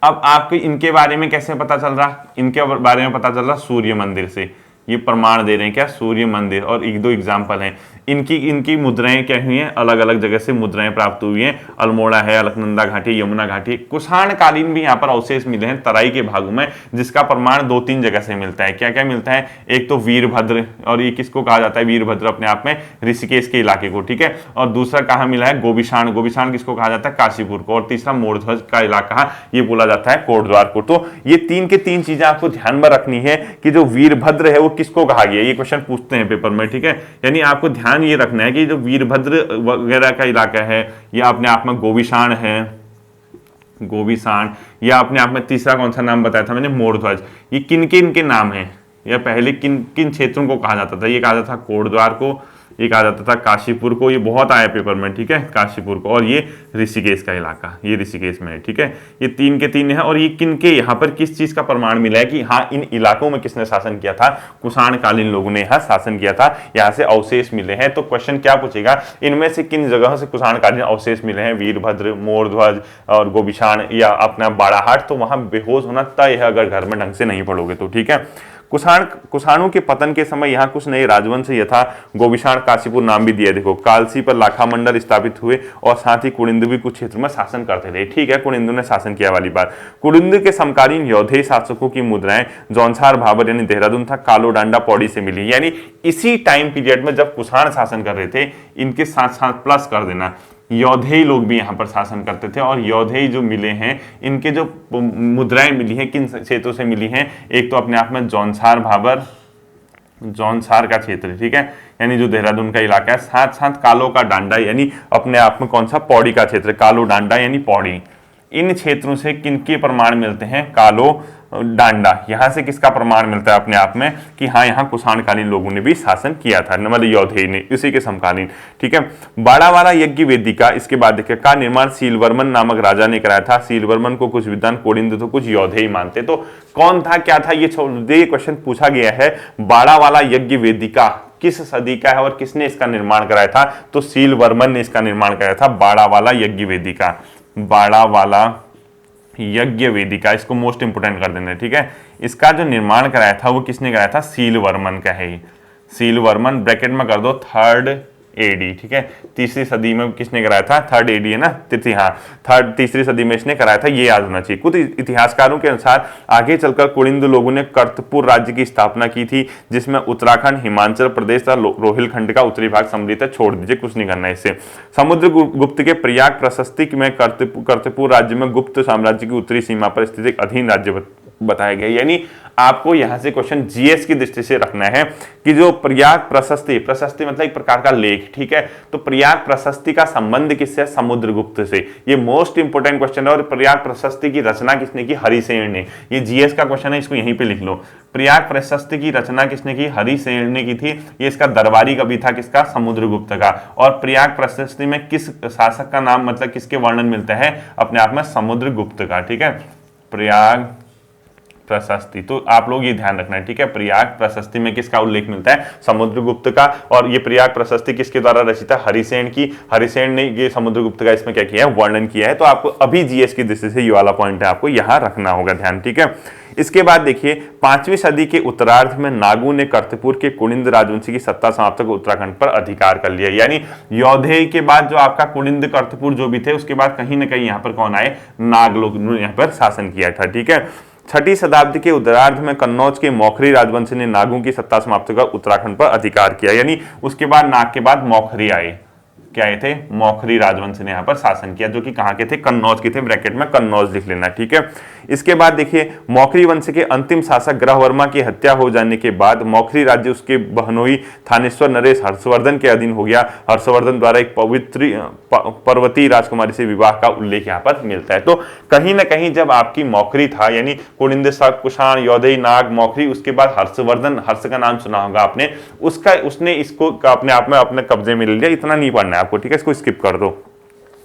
अब आपको इनके बारे में कैसे पता चल रहा, इनके बारे में पता चल रहा सूर्य मंदिर से, ये प्रमाण दे रहे हैं क्या, सूर्य मंदिर। और एक दो एग्जाम्पल हैं, इनकी मुद्राएं क्या हुई हैं, अलग अलग जगह से मुद्राएं प्राप्त हुई हैं, अल्मोड़ा है, अलकनंदा घाटी, यमुना घाटी। कुषाण कालीन भी यहाँ पर अवशेष मिले हैं तराई के भागों में, जिसका प्रमाण 2-3 जगह से मिलता है। क्या क्या मिलता है, एक तो वीरभद्र, और ये किसको कहा जाता है, वीरभद्र अपने आप में ऋषिकेश के इलाके को, ठीक है। और दूसरा कहाँ मिला है, गोबिषाण, गोबिषाण किसको कहा जाता है, काशीपुर को। और तीसरा मोरध्वज का इलाका, ये बोला जाता है कोटद्वार को। तो ये 3 के 3 चीजें आपको ध्यान में रखनी है कि जो वीरभद्र है वो किसको कहा गया, ये क्वेश्चन पूछते हैं पेपर में, ठीक है। यानी आपको ध्यान ये रखना है कि जो वीरभद्र वगैरह का इलाका है, या अपने आप में गोबिषाण है, गोबिषाण, या अपने आप में तीसरा कौन सा नाम बताया था मैंने, मोरध्वज, ये किन के इनके नाम है, या पहले किन किन क्षेत्रों को कहा जाता था, ये कहा जाता था कोटद्वार को, ये कहा जाता था काशीपुर को, ये बहुत आया पेपर में, ठीक है, काशीपुर को। और ये ऋषिकेश का इलाका, ये ऋषिकेश में है, ठीक है। ये 3 के 3 है। और ये किन के, यहाँ पर किस चीज का प्रमाण मिला है कि हाँ इन इलाकों में किसने शासन किया था, कुषाण कालीन लोगों ने यहाँ शासन किया था, यहाँ से अवशेष मिले हैं। तो क्वेश्चन क्या पूछेगा, इनमें से किन जगहों से कुषाण कालीन अवशेष मिले हैं, वीरभद्र, मोरध्वज और गोबिषाण, या अपना बाड़ाहाट। तो वहां बेहोश होना तय है अगर घर में ढंग से नहीं पढ़ोगे तो, ठीक है। कुषाणों के पतन के समय यहाँ कुछ नए राजवंश यथा गोबिषाण, काशीपुर नाम भी दिया। देखो कालसी पर लाखा मंडल स्थापित हुए, और साथ ही कुनिंद भी कुछ क्षेत्र में शासन करते थे, ठीक है, कुनिंद ने शासन किया वाली बात। कुनिंद के समकालीन योधेय शासकों की मुद्राएं जौनसार, भाबर यानी देहरादून था, कालो डांडा, पौड़ी से मिली। यानी इसी टाइम पीरियड में जब कुषाण शासन कर रहे थे, इनके साथ साथ प्लस कर देना योधेय लोग भी यहाँ पर शासन करते थे। और योधेय जो मिले हैं, इनके जो मुद्राएं मिली हैं किन क्षेत्रों से मिली हैं, एक तो अपने आप में जौनसार, भाबर, जौनसार का क्षेत्र, ठीक है, यानी जो देहरादून का इलाका है, साथ साथ कालो का डांडा, यानी अपने आप में कौन सा, पौड़ी का क्षेत्र, कालो डांडा यानी पौड़ी। इन क्षेत्रों से किनके प्रमाण मिलते हैं, कालो डांडा, यहां से किसका प्रमाण मिलता है अपने आप में कि हाँ यहाँ कुषाणकालीन लोगों ने भी शासन किया था, मतलब योधेय ने, इसी के समकालीन, ठीक है। बाड़ावाला यज्ञ वेदिका, इसके बाद देखिए, का निर्माण सीलवर्मन नामक राजा ने कराया था। सीलवर्मन को कुछ विद्वान कोडिंद तो कुछ योधेय मानते। तो कौन था, क्या था, ये क्वेश्चन पूछा गया है। बाड़ावाला यज्ञ वेदिका किस सदी का है और किसने इसका निर्माण कराया था, तो सीलवर्मन ने इसका निर्माण कराया था, बाड़ावाला यज्ञ वेदिका, बाड़ावाला यज्ञ वेदिका, इसको मोस्ट इंपोर्टेंट कर देना, ठीक है। इसका जो निर्माण कराया था वो किसने कराया था, सीलवर्मन का है। सीलवर्मन ब्रैकेट में कर दो 3rd AD, ठीक है। तीसरी सदी में किसने कराया था, 3rd AD है ना, तीसरी सदी में इसने कराया था, ये याद होना चाहिए। कुछ इतिहासकारों के अनुसार आगे चलकर कुनिंद लोगों ने कर्तपुर राज्य की स्थापना की थी, जिसमें उत्तराखंड, हिमाचल प्रदेश और रोहिलखंड का उत्तरी भाग सम्मिलित है। छोड़ दीजिए, कुछ नहीं करना इससे। समुद्रगुप्त के प्रयाग प्रशस्ति में कर्तपुर राज्य में गुप्त साम्राज्य की उत्तरी सीमा पर स्थित एक अधीन राज्य बताया गया। यानी आपको यहां से क्वेश्चन जीएस की दृष्टि से रखना है कि जो प्रयाग प्रशस्ति, प्रशस्ति मतलब एक प्रकार का लेख, ठीक है। तो प्रयाग प्रशस्ति का संबंध किससे, समुद्रगुप्त से। ये मोस्ट इंपोर्टेंट क्वेश्चन है। और प्रयाग प्रशस्ति की रचना किसने की, हरिसेन ने। ये जीएस का क्वेश्चन है, इसको यहीं पे लिख लो। प्रयाग प्रशस्ति की रचना किसने की, हरिसेन ने की थी। ये इसका दरबारी कवि था, किसका, समुद्रगुप्त का। और प्रयाग प्रशस्ति में किस शासक का नाम, मतलब किसके वर्णन मिलता है, अपने आप में समुद्रगुप्त का, ठीक है। प्रयाग प्रशस्ति, तो आप लोग ये ध्यान रखना है, ठीक है। प्रयाग प्रशस्ति में किसका उल्लेख मिलता है, समुद्रगुप्त का। और ये प्रयाग प्रशस्ति किसके द्वारा रचित है, हरिसेन की। हरिसेन ने ये समुद्रगुप्त का इसमें क्या किया है, वर्णन किया है। तो आपको अभी जीएस की दृष्टि से ये वाला पॉइंट है, आपको यहां रखना होगा ध्यान, ठीक है। इसके बाद देखिए 5वीं सदी के उत्तरार्ध में नागू ने कर्तपुर के कुनिंद राजवंशी की सत्ता समाप्त कर उत्तराखंड पर अधिकार कर लिया। यानी योधेय के बाद जो आपका कुनिंद कर्तपुर जो भी थे, उसके बाद कहीं ना कहीं यहाँ पर कौन आए, नाग लोग ने यहाँ पर शासन किया था, ठीक है। 6ठी शताब्दी के उत्तरार्ध में कन्नौज के मौखरी राजवंश ने नागों की सत्ता समाप्त कर उत्तराखंड पर अधिकार किया। यानी उसके बाद नाग के बाद मौखरी आए, क्या ये थे, मौखरी राजवंश ने यहाँ पर शासन किया, जो कि कहाँ के थे, कन्नौज के थे, ब्रैकेट में कन्नौज लिख लेना, ठीक है। इसके बाद देखिए मौखरी वंश के अंतिम शासक ग्रहवर्मा की हत्या हो जाने के बाद मौखरी राज्य उसके बहनोई थानेश्वर नरेश हर्षवर्धन के अधीन हो गया। हर्षवर्धन द्वारा एक पवित्र पर्वतीय राजकुमारी से विवाह का उल्लेख यहाँ पर मिलता है। तो कहीं ना कहीं जब आपकी मौखरी था, यानी कुनिंद, शक, कुषाण, योधई, नाग, मौखरी, उसके बाद हर्षवर्धन, हर्ष का नाम सुना होगा आपने, उसने इसको अपने आप में अपने कब्जे में ले लिया। इतना नहीं पढ़ना है आपको, ठीक है, इसको स्किप कर दो।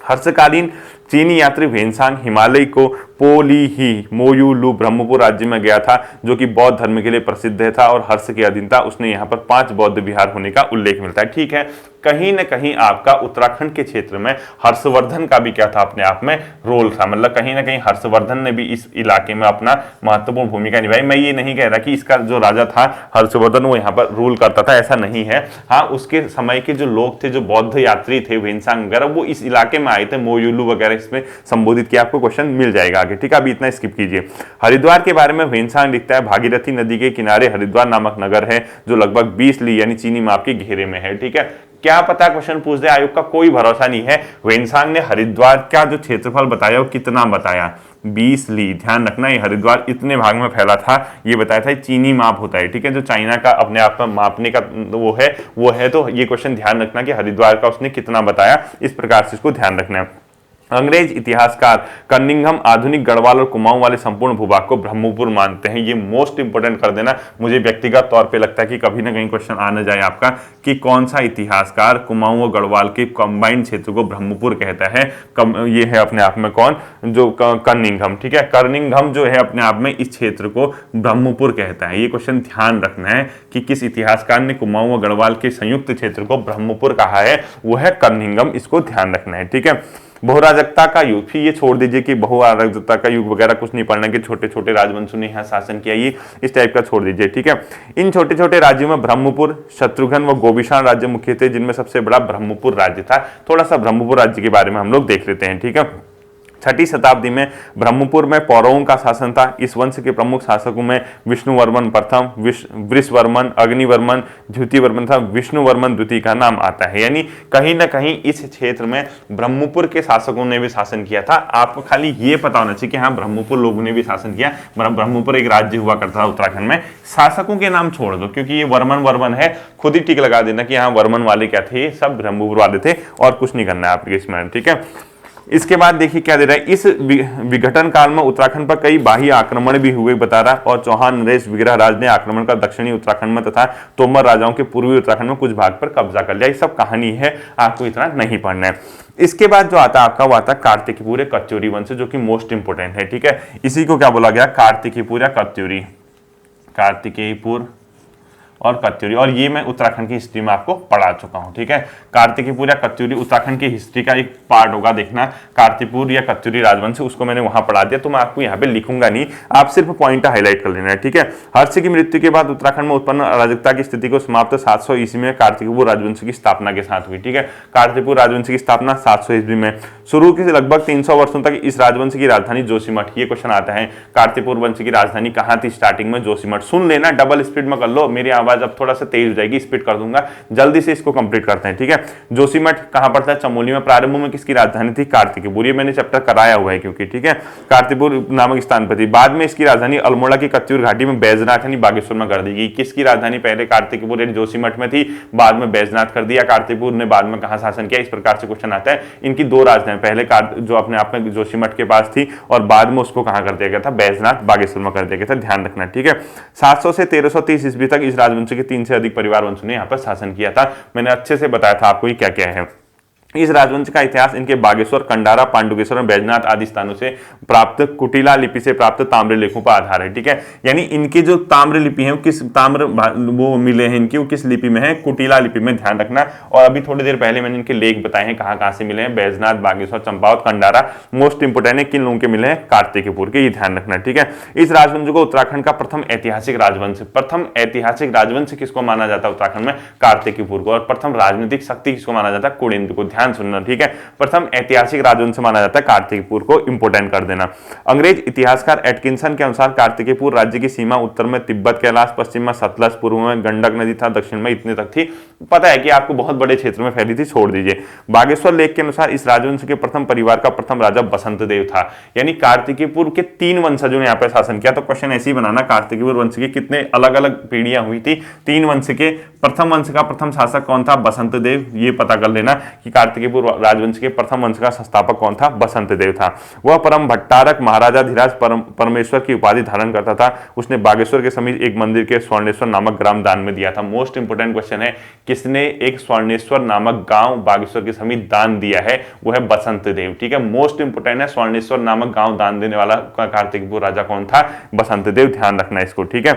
हर्षकालीन चीनी यात्री वेनसांग हिमालय को पोली ही मोयुलू ब्रह्मपुर राज्य में गया था, जो कि बौद्ध धर्म के लिए प्रसिद्ध था और हर्ष के अधीन था। उसने यहाँ पर 5 बौद्ध विहार होने का उल्लेख मिलता है, ठीक है। कहीं ना कहीं आपका उत्तराखंड के क्षेत्र में हर्षवर्धन का भी क्या था, अपने आप में रोल था, मतलब कहीं ना कहीं हर्षवर्धन ने भी इस इलाके में अपना महत्वपूर्ण भूमिका निभाई। मैं ये नहीं कह रहा कि इसका जो राजा था हर्षवर्धन वो यहाँ पर रूल करता था, ऐसा नहीं है। हाँ, उसके समय के जो लोग थे, जो बौद्ध यात्री थे वेनसांग वगैरह, वो इस इलाके में आए थे, मोयुलू वगैरह इसमें संबोधित किया। आपको क्वेश्चन मिल जाएगा आगे, ठीक है, अभी इतना स्किप कीजिए। हरिद्वार के बारे में वेनसांग लिखता है, भागीरथी नदी के किनारे हरिद्वार नामक नगर है, जो लगभग 20 ली यानी चीनी माप के घेरे में है, ठीक है। क्या पता क्वेश्चन पूछ दे, आयोग का कोई भरोसा नहीं है। वेनसांग ने हरिद्वार का जो क्षेत्रफल बताया वो कितना बताया, 20 ली। ध्यान रखना, ये हरिद्वार इतने भाग में फैला था, ये बताया था चीनी माप होता है, ठीक है, जो चाइना का अपने आप में मापने का वो है। तो ये क्वेश्चन ध्यान रखना कि हरिद्वार का उसने कितना बताया, इस प्रकार से इसको ध्यान रखना है। अंग्रेज इतिहासकार कनिंघम आधुनिक गढ़वाल और कुमाऊं वाले संपूर्ण भूभाग को ब्रह्मपुर मानते हैं। ये मोस्ट इंपोर्टेंट कर देना, मुझे व्यक्तिगत तौर पे लगता है कि कभी ना कहीं क्वेश्चन आना जाए आपका कि कौन सा इतिहासकार कुमाऊं और गढ़वाल के कंबाइंड क्षेत्र को ब्रह्मपुर कहता है। ये है अपने आप में कौन, जो कनिंघम, ठीक है, कनिंघम जो है अपने आप में इस क्षेत्र को ब्रह्मपुर कहता है। ये क्वेश्चन ध्यान रखना है कि किस इतिहासकार ने कुमाऊं और गढ़वाल के संयुक्त क्षेत्र को ब्रह्मपुर कहा है, वो है कनिंघम, इसको ध्यान रखना है, ठीक है। बहुराजकता का युग, फिर ये छोड़ दीजिए कि बहुराजकता का युग वगैरह कुछ नहीं पढ़ना कि छोटे छोटे राजवंशों ने यहाँ शासन किया, ये इस टाइप का छोड़ दीजिए, ठीक है। इन छोटे छोटे राज्यों में ब्रह्मपुर, शत्रुघ्न व गोविशाण राज्य मुख्य थे, जिनमें सबसे बड़ा ब्रह्मपुर राज्य था। थोड़ा सा ब्रह्मपुर राज्य के बारे में हम लोग देख लेते हैं, ठीक है। 6ठी शताब्दी में ब्रह्मपुर में पौरवों का शासन था। इस वंश के प्रमुख शासकों में विष्णुवर्मन प्रथम, वृषवर्मन, अग्निवर्मन, द्युतिवर्मन था, विष्णुवर्मन द्वितीय का नाम आता है। यानी कहीं ना कहीं इस क्षेत्र में ब्रह्मपुर के शासकों ने भी शासन किया था। आपको खाली ये पता होना चाहिए कि हाँ, ब्रह्मपुर लोगों ने भी शासन किया। ब्रह्मपुर एक राज्य हुआ करता था उत्तराखंड में। शासकों के नाम छोड़ दो, क्योंकि ये वर्मन है, खुद ही टिक लगा देना कि हाँ, वर्मन वाले क्या थे, सब ब्रह्मपुर वाले थे, और कुछ नहीं करना है आपके इसमें, ठीक है। इसके बाद देखिए क्या दे रहा है, इस विघटन काल में उत्तराखंड पर कई बाह्य आक्रमण भी हुए बता रहा है, और चौहान नरेश विग्रह राज ने आक्रमण कर दक्षिणी उत्तराखंड में तथा तोमर राजाओं के पूर्वी उत्तराखंड में कुछ भाग पर कब्जा कर लिया। ये सब कहानी है, आपको इतना नहीं पढ़ना है। इसके बाद जो आता है आपका, वो आता है कार्तिकपुर कत्यूरी वंश, जो कि मोस्ट इंपोर्टेंट है, ठीक है। इसी को क्या बोला गया, कार्तिकपुर या कत्यूरी, कार्तिकेयपुर और कत्यूरी, और ये मैं उत्तराखंड की हिस्ट्री में आपको पढ़ा चुका हूं, ठीक है। कार्तिकपुर या कत्यूरी उत्तराखंड की हिस्ट्री का एक पार्ट होगा, देखना कार्तिकपुर या कत्यूरी राजवंश, उसको मैंने वहां पढ़ा दिया, तो मैं आपको यहाँ पे लिखूंगा नहीं, आप सिर्फ पॉइंट हाईलाइट कर लेना है, ठीक है। हर्ष की मृत्यु के बाद उत्तराखंड में उत्पन्न अराजकता की स्थिति को समाप्त 700 ईस्वी में कार्तिकपुर राजवंश की स्थापना के साथ हुई, ठीक है। कार्तिकपुर राजवंश की स्थापना 700 ईस्वी में। शुरू के लगभग 300 वर्षों तक इस राजवंश की राजधानी जोशीमठ, ये क्वेश्चन आता है, कार्तिकपुर वंश की राजधानी कहाँ थी स्टार्टिंग में, जोशीमठ। सुन लेना, डबल स्पीड में कर लो, मेरी आवाज अब थोड़ा सा तेज हो जाएगी, स्पीड कर दूंगा, जल्दी से इसको कंप्लीट करते हैं, ठीक है। जोशीमठ कहां पड़ता है, चमोली में। प्रारंभ में किसकी राजधानी थी, कार्तिकपुर, ये मैंने चैप्टर कराया हुआ है क्योंकि, ठीक है, कार्तिकपुर नामक स्थान पर थी। बाद में इसकी राजधानी अल्मोड़ा की कत्यूर घाटी में बैजनाथ यानी बागेश्वर में कर दी गई। किसकी राजधानी पहले कार्तिकपुर यानी जोशीमठ में थी, बाद में बैजनाथ कर दिया। कार्तिकपुर ने बाद में कहां शासन किया, इस प्रकार से क्वेश्चन आता है। इनकी 2 राजधानी, पहले जो अपने आप में जोशीमठ के पास थी, और बाद में उसको कहां कर दिया गया था, बैजनाथ बागेश्वर में कर दिया गया था, ध्यान रखना, ठीक है। 700 से 1330 ईस्वी तक इस राजवंश के 3 से अधिक परिवार वंशों ने यहाँ पर शासन किया था। मैंने अच्छे से बताया था आपको ये क्या क्या है। इस राजवंश का इतिहास इनके बागेश्वर, कंडारा, पांडुकेश्वर और बैजनाथ आदि स्थानों से प्राप्त कुटिला लिपि से प्राप्त ताम्र लेखों पर आधार है, ठीक है। यानी इनकी जो ताम्र लिपि है, किस ताम्र वो मिले हैं इनकी, वो किस लिपि में है, कुटिला लिपि में, ध्यान रखना। और अभी थोड़ी देर पहले मैंने इनके लेख बताए हैं कहां से मिले हैं, बैजनाथ, बागेश्वर, चंपावत, कंडारा। मोस्ट इंपोर्टेंट है, किन लोगों के मिले हैं, कार्तिकपुर के, ये ध्यान रखना, ठीक है। इस राजवंश को उत्तराखंड का प्रथम ऐतिहासिक राजवंश किसको माना जाता है उत्तराखंड में, कार्तिकपुर को। और प्रथम राजनीतिक शक्ति किसको माना जाता है, कुनिंद को। ध्यान सुनना, ठीक है। प्रथम ऐतिहासिक राजवंश माना जाता है कार्तिकपुर को, इंपोर्टेंट कर देना। अंग्रेज इतिहासकार एटकिंसन के अनुसार कार्तिकपुर राज्य की सीमा उत्तर में तिब्बत कैलाश, पश्चिम में सतलज, पूर्व में गंडक नदी था, दक्षिण में इतने तक थी। पता है कि आपको बहुत बड़े क्षेत्र में फैली थी, छोड़ दीजिए। बागेश्वर लेख के अनुसार इस राजवंश के प्रथम परिवार का प्रथम राजा बसंत देव था, यानी कार्तिकपुर के 3 वंशजों ने यहाँ पे शासन किया। तो क्वेश्चन ऐसे ही बनाना, कार्तिकपुर वंश की कितने अलग अलग पीढ़ियां हुई थी, 3 वंश के। प्रथम वंश का प्रथम शासक कौन था? बसंत देव। ये पता कर लेना कि कार्तिकपुर राजवंश के प्रथम वंश का संस्थापक कौन था? बसंत देव था। वह परम भट्टारक महाराजा धीराज परमेश्वर की उपाधि धारण करता था। उसने बागेश्वर के समीप एक मंदिर के स्वर्णेश्वर नामक ग्राम दान में दिया था। मोस्ट इंपोर्टेंट क्वेश्चन है, किसने एक स्वर्णेश्वर नामक गांव बागेश्वर के समीप दान दिया है? वो है बसंत देव, ठीक है। मोस्ट इंपोर्टेंट है, स्वर्णेश्वर नामक गांव दान देने वाला कार्तिकपुर राजा कौन था? बसंत देव। ध्यान रखना इसको, ठीक है।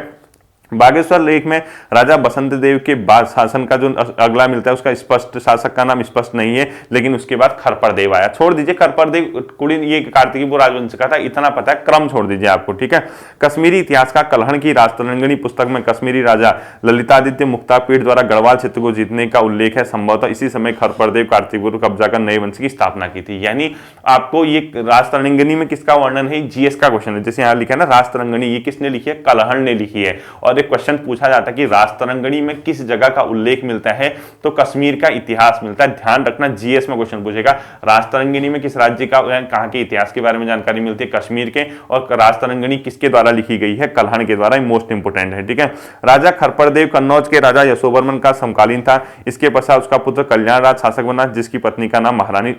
बागेश्वर लेख में राजा बसंत देव के बाद शासन का जो अगला मिलता है उसका स्पष्ट शासक का नाम स्पष्ट नहीं है, लेकिन उसके बाद खरपर देव आया। छोड़ दीजिए, खरपर देव कुलीन ये कार्तिकपुर राजवंश का था, इतना पता है, क्रम छोड़ दीजिए आपको, ठीक है। कश्मीरी इतिहास का कलहण की राजतरंगिणी पुस्तक में कश्मीरी राजा ललितादित्य मुक्तापीठ द्वारा गढ़वाल क्षेत्र को जीतने का उल्लेख है। संभवतः इसी समय खरपर देव कार्तिकपुर कब्जा कर नए वंश की स्थापना की थी। यानी आपको ये राजतरंगिणी में किसका वर्णन है? जीएस का क्वेश्चन है। जैसे यहाँ लिखा है ना राजतरंगिणी, ये किसने लिखी है? कलहण ने लिखी है। और एक क्वेश्चन पूछा जाता है कि राजतरंगिणी में किस जगह का उल्लेख मिलता है? तो कश्मीर का इतिहास मिलता है। ध्यान रखना, जीएस में क्वेश्चन पूछेगा राजतरंगिणी में किस राज्य का, कहां के इतिहास के बारे में जानकारी मिलती है? कश्मीर के। और राजतरंगिणी किसके द्वारा लिखी गई है? कलहण के द्वारा। मोस्ट इंपोर्टेंट है, ठीक है। राजा खरपरदेव कन्नौज के राजा यशोवर्मन का समकालीन था। इसके पश्चात उसका पुत्र कल्याण राज शासक बना, जिसकी पत्नी का नाम महारानी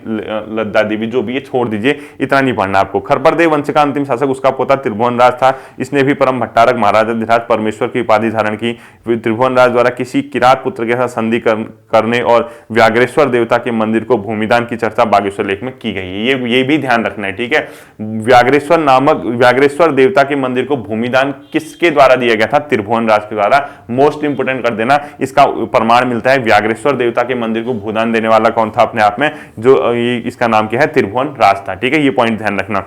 लद्दा देवी। जो भी है छोड़ दीजिए, इतना नहीं पढ़ना आपको। खरपरदेव वंश का अंतिम शासक उसका पोता त्रिभुवन राज था। इसने भी परम भट्टारक महाराजा धीराज परमेश्वर की उपाधि धारण की। त्रिभुवन राज द्वारा किसी किरात पुत्र के साथ संधि करने और व्याघ्रेश्वर देवता के मंदिर को भूमिदान की चर्चा बागेश्वर लेख में की गई है। ये भी ध्यान रखना है, ठीक है। व्याघ्रेश्वर देवता के मंदिर को भूमिदान किसके द्वारा दिया गया था? त्रिभुवन राज के द्वारा। मोस्ट इंपोर्टेंट कर देना, इसका प्रमाण मिलता है। व्याघ्रेश्वर देवता के मंदिर को भूदान देने वाला कौन था अपने आप में? जो इसका नाम क्या है? त्रिभुवन राज था, ठीक है। ये पॉइंट ध्यान रखना।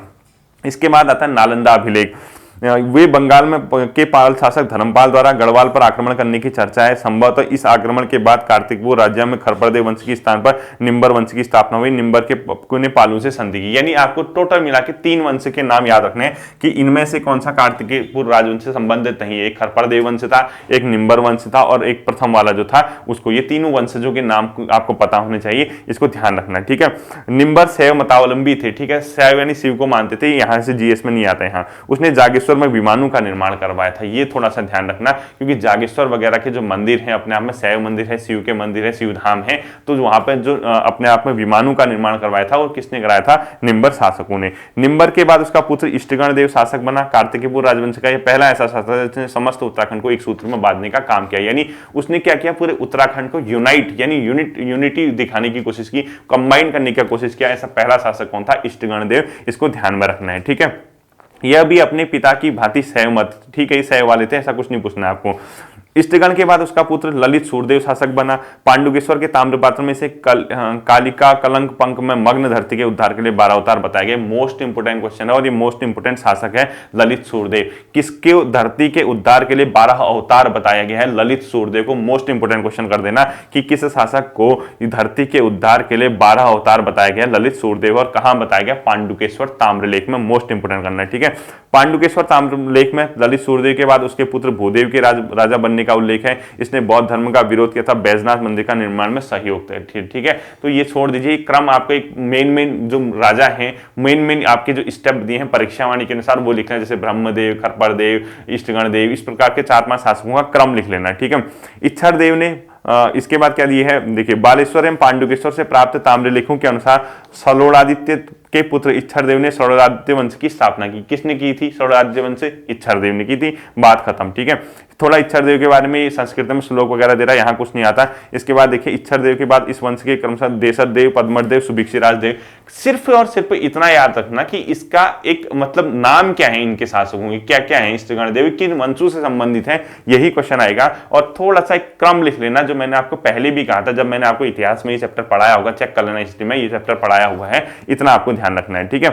इसके बाद आता है नालंदा अभिलेख। वे बंगाल में के पाल शासक धर्मपाल द्वारा गढ़वाल पर आक्रमण करने की चर्चा है। संभवतः इस आक्रमण के बाद कार्तिकपुर राज्य में खरपरदेव वंश के स्थान पर निम्बर वंश की स्थापना हुई। निम्बर के ने पालू से संधि की। यानी आपको टोटल मिला के 3 वंश के नाम याद रखने हैं कि इनमें से कौन सा कार्तिकपुर राजवंश से संबंधित नहीं है। एक खरपरदेव वंश था, एक निम्बर वंश था और एक प्रथम वाला जो था उसको। ये तीनों वंशजों के नाम आपको पता होने चाहिए, इसको ध्यान रखना, ठीक है। निम्बर शैव मतावलंबी थे, ठीक है। शैव यानी शिव को मानते थे। यहाँ से जीएस में नहीं आता। यहाँ उसने जागेश्वर में विमानों का निर्माण करवाया था। ये थोड़ा सा ध्यान रखना, क्योंकि जागेश्वर वगैरह के जो मंदिर हैं अपने आप में शैव मंदिर है, शिव के मंदिर है, शिवधाम है, तो वहां पे जो अपने आप में विमानों का निर्माण करवाया था और किसने कराया था? निम्बर शासकों ने। निम्बर के बाद उसका पुत्र इष्टगण देव शासक बना। कार्तिकपुर राजवंश का यह पहला ऐसा शासक जिसने समस्त उत्तराखंड को एक सूत्र में बांधने का काम किया। यानी उसने क्या किया? पूरे उत्तराखंड को यूनाइट यानी यूनिटी दिखाने की कोशिश की, कंबाइन करने की कोशिश किया। ऐसा पहला शासक कौन था? इष्टगण देव। इसको ध्यान में रखना है, ठीक है। यह भी अपने पिता की भांति शैव मत, ठीक है, शैव वाले थे, ऐसा कुछ नहीं पूछना है आपको। इष्टगण के बाद उसका पुत्र ललित सूरदेव शासक बना। पांडुकेश्वर के ताम्रपात्र में से कालिका कलंक पंख में मग्न धरती के उद्धार के लिए 12 अवतार बताए गए। मोस्ट इंपोर्टेंट क्वेश्चन है और ये मोस्ट इंपोर्टेंट शासक है ललित सूरदेव। किसके धरती के उद्धार के लिए 12 अवतार बताया गया है? ललित सूरदेव को। मोस्ट इंपोर्टेंट क्वेश्चन कर देना कि किस शासक को धरती के उद्धार के लिए 12 अवतार बताया गया? ललित सूरदेव। और कहां बताया गया? पांडुकेश्वर ताम्रलेख में। मोस्ट इंपोर्टेंट करना है, ठीक है। पांडुकेश्वर ताम्रलेख में ललित सूरदेव के बाद उसके पुत्र भूदेव के राजा बनने का उल्लेख है। इसने बौद्ध धर्म का विरोध किया था, बैजनाथ मंदिर का निर्माण में सहयोग किया, ठीक है। तो ये छोड़ दीजिए, क्रम आपको एक मेन जो राजा हैं, मेन आपके जो स्टेप दिए हैं परीक्षावाणी के अनुसार वो लिखना है। जैसे ब्रह्मदेव, खरपरदेव, इष्टगण देव, इस प्रकार के 4-5 शासकों का क्रम लिख लेना, ठीक है। इच्छर देव ने इसके बाद क्या दिए है? देखिए, बालेश्वर एवं पांडुकेश्वर से प्राप्त ताम्रलेखों के अनुसार सलोड़ादित्य के पुत्र इच्छरदेव ने सलोड़ादित्य वंश की स्थापना की। किसने की थी? सलोड़ादित्य वंश से इच्छरदेव ने की थी। बात खत्म, ठीक है। थोड़ा इच्छरदेव के बारे में संस्कृत में श्लोक वगैरह दे रहा है, यहाँ कुछ नहीं आता। इसके बाद देखिए, इच्छरदेव के बाद इस वंश के क्रमशः देशदेव, पद्मदेव, सुभिक्षिराज देव। सिर्फ और सिर्फ इतना याद रखना कि इसका एक मतलब नाम क्या है, इनके शासकों के क्या क्या है, इष्टगण देव किन वंशों से संबंधित है, यही क्वेश्चन आएगा। और थोड़ा सा एक क्रम लिख लेना, जो मैंने आपको पहले भी कहा था, जब मैंने आपको इतिहास में ये चैप्टर पढ़ाया होगा, चेक कर लेना, हिस्ट्री में ये चैप्टर पढ़ाया हुआ है, इतना आपको ध्यान रखना है, ठीक है।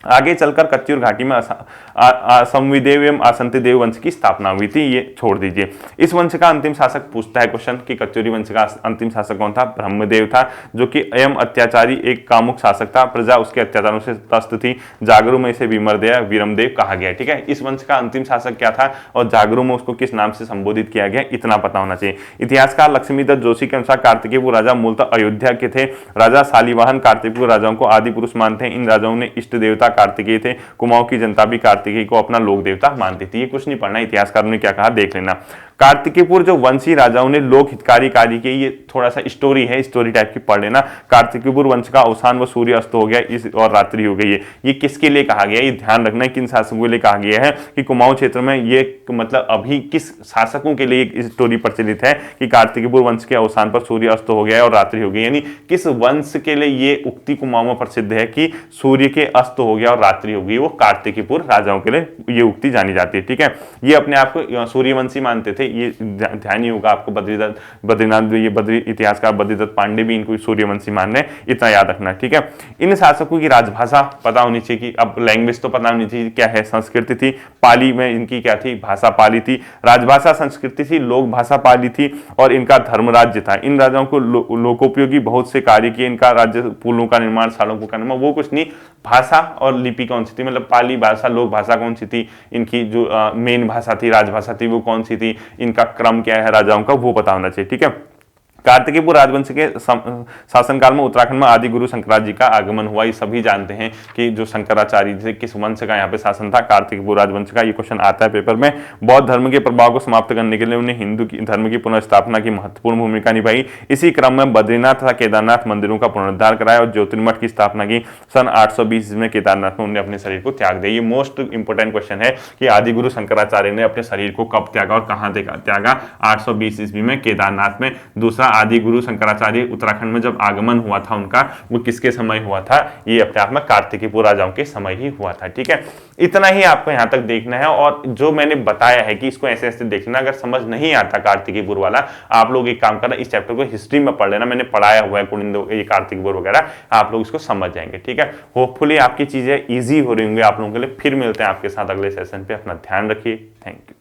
आगे चलकर कच्यूर घाटी में संविदेव एवं आसंतिदेव वंश की स्थापना हुई थी, ये छोड़ दीजिए। इस वंश का अंतिम शासक पूछता है क्वेश्चन कि कच्यूरी वंश का अंतिम शासक कौन था? ब्रह्मदेव था, जो कि एवं अत्याचारी एक कामुक शासक था। प्रजा उसके अत्याचारों से त्रस्त थी। जागरू में इसे वीरमदेव कहा गया। ठीक है, इस वंश का अंतिम शासक क्या था और जागरू में उसको किस नाम से संबोधित किया गया, इतना पता होना चाहिए। इतिहासकार लक्ष्मीदत्त जोशी के अनुसार कार्तिकेयपुर राजा मूलतः अयोध्या के थे। राजा शालिवाहन कार्तिकेयपुर राजाओं को आदि पुरुष मानते हैं। इन राजाओं ने इष्ट देवता कार्तिकेय थे। कुमाऊं की जनता भी कार्तिकेय को अपना लोक देवता मानती थी। ये कुछ नहीं पढ़ना, इतिहासकारों ने क्या कहा देख लेना। कार्तिकेयपुर जो वंशी राजाओं ने लोक हितकारी कार्य किए, ये थोड़ा सा स्टोरी है, स्टोरी टाइप की पढ़ लेना। कार्तिकेयपुर वंश का अवसान व सूर्य अस्त हो गया इस और रात्रि हो गई है। ये किसके लिए कहा गया, ये ध्यान रखना है किन शासकों के लिए कहा गया है कि कुमाऊं क्षेत्र में ये मतलब अभी किस शासकों के लिए स्टोरी प्रचलित है कि कार्तिकेयपुर वंश के अवसान पर सूर्य अस्त हो गया और रात्रि हो गई, यानी किस वंश के लिए ये उक्ति कुमाऊं में प्रसिद्ध है कि सूर्य के अस्त हो गया और रात्रि हो गई, वो कार्तिकेयपुर राजाओं के लिए ये उक्ति जानी जाती है। ठीक है, ये अपने आप को सूर्यवंशी मानते थे, ये ध्यान ही होगा आपको। बद्रीनाथ ये बद्री इतिहासकार बद्रीदत्त पांडे भी इनको सूर्यवंशी मान रहे हैं, इतना याद रखना। ठीक है, इन शासकों की राजभाषा पता होनी चाहिए कि अब लैंग्वेज तो पता होनी चाहिए क्या है। संस्कृति थी, पाली में इनकी क्या थी, भाषा पाली थी। राजभाषा संस्कृति थी, लोक भाषा पाली थी और इनका धर्म राज्य था। इन राजाओं को लोकोपयोगी बहुत से कार्य किए। इनका राज्य पुलों का निर्माण, सालों का निर्माण, वो कुछ नहीं। भाषा और लिपि कौन सी थी, मतलब पाली भाषा, लोक भाषा कौन सी थी, इनकी जो मेन भाषा थी, राजभाषा थी, वो कौन सी थी, इनका क्रम क्या है राजाओं का, वो पता होना चाहिए। ठीक है, कार्तिकेयपुर राजवंश के शासनकाल में उत्तराखंड में आदि गुरु शंकराचार्य जी का आगमन हुआ। ये सभी जानते हैं कि जो शंकराचार्य थे किस वंश का यहाँ पे शासन था, कार्तिकेयपुर राजवंश का। ये क्वेश्चन आता है पेपर में। बौद्ध धर्म के प्रभाव को समाप्त करने के लिए उन्हें हिंदू धर्म की पुनर्स्थापना की महत्वपूर्ण भूमिका निभाई। इसी क्रम में बद्रीनाथ तथा केदारनाथ मंदिरों का पुनरुद्धार कराया और ज्योतिर्मठ की स्थापना की। सन 820 में केदारनाथ में उन्होंने अपने शरीर को त्याग दिया। ये मोस्ट इंपोर्टेंट क्वेश्चन है कि आदि गुरु शंकराचार्य ने अपने शरीर को कब त्यागा और कहां त्यागा? 820 ईस्वी में केदारनाथ में। दूसरा, आदि गुरु शंकराचार्य उत्तराखंड में जब आगमन हुआ था उनका, वो किसके समय हुआ था? ये अपने आप में कार्तिकेयपुर राजाओं के समय ही हुआ था। ठीक है, इतना ही आपको यहां तक देखना है। और जो मैंने बताया है कि इसको ऐसे ऐसे देखना, अगर समझ नहीं आता कार्तिकेयपुर वाला, आप लोग एक काम करना, इस चैप्टर को हिस्ट्री में पढ़ लेना। मैंने पढ़ाया हुआ है कुनिंदो, ये कार्तिकेयपुर वगैरह, आप लोग इसको समझ जाएंगे। ठीक है, होपफुली आपकी चीजें ईजी हो रही होंगी आप लोगों के लिए। फिर मिलते हैं आपके साथ अगले सेशन पे। अपना ध्यान रखिए। Thank you.